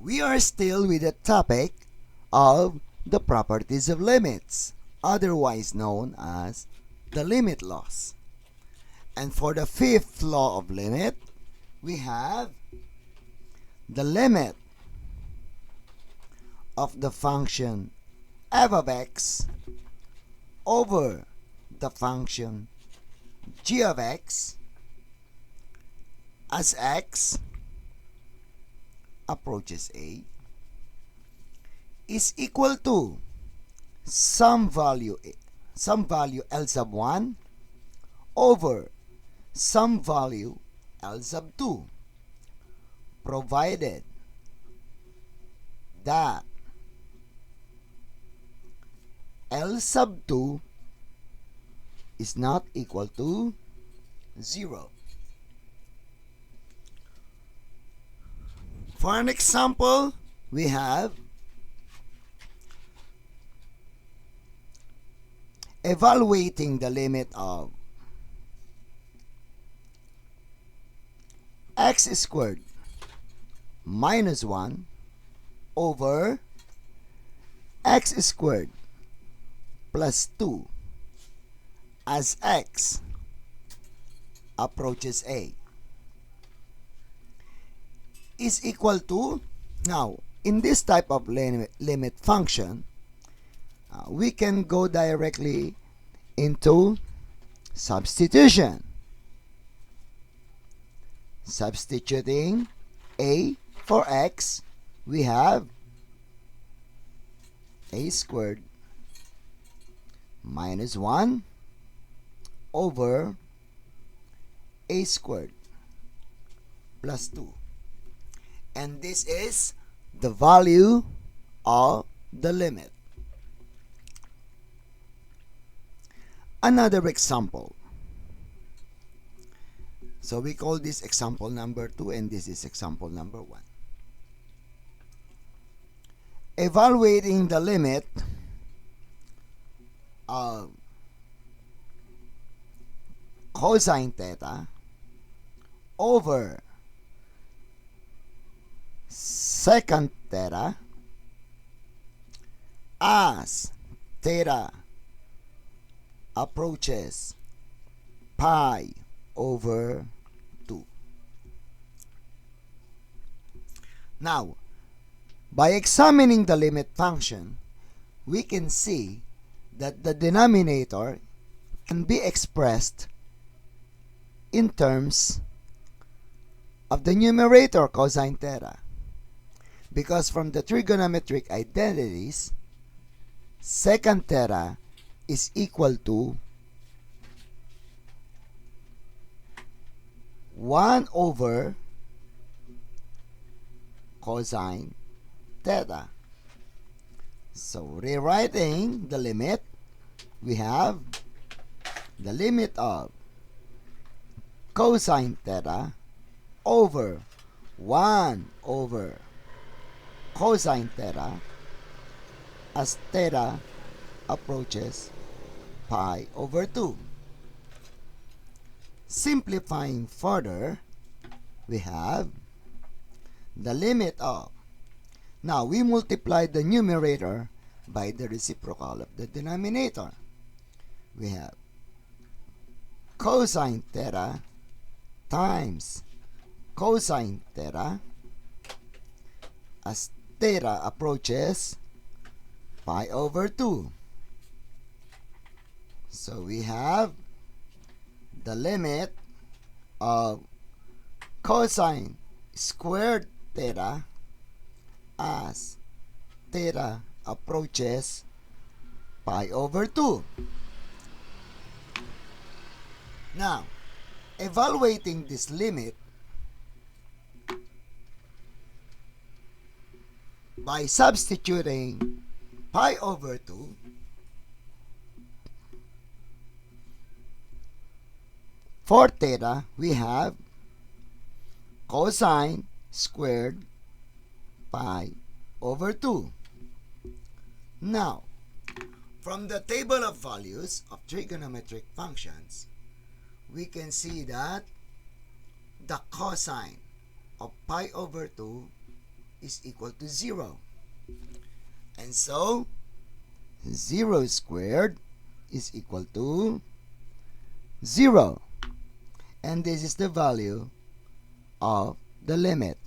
We are still with the topic of the properties of limits, otherwise known as the limit laws. And for the fifth law of limit, we have the limit of the function f of x over the function g of x as x approaches a is equal to some value L sub 1 over some value L sub 2, provided that L sub 2 is not equal to 0. For an example, we have evaluating the limit of x squared minus 1 over x squared plus 2 as x approaches a is equal to, now in this type of limit function, we can go directly into substitution. Substituting a for x, we have a squared minus 1 over a squared plus 2. And this is the value of the limit. Another example. So we call this example number 2 and this is example number 1. Evaluating the limit of cosine theta over secant theta as theta approaches pi over 2. Now, by examining the limit function, we can see that the denominator can be expressed in terms of the numerator cosine theta, because from the trigonometric identities, secant theta is equal to 1 over cosine theta. So rewriting the limit, we have the limit of cosine theta over 1 over cosine theta as theta approaches pi over 2. Simplifying further, we have the limit of, now we multiply the numerator by the reciprocal of the denominator. We have cosine theta times cosine theta as theta approaches pi over 2. So we have the limit of cosine squared theta as theta approaches pi over 2. Now, evaluating this limit by substituting pi over 2 for theta, we have cosine squared pi over 2. Now, from the table of values of trigonometric functions, we can see that the cosine of pi over 2 is equal to 0. And so 0 squared is equal to 0. And this is the value of the limit.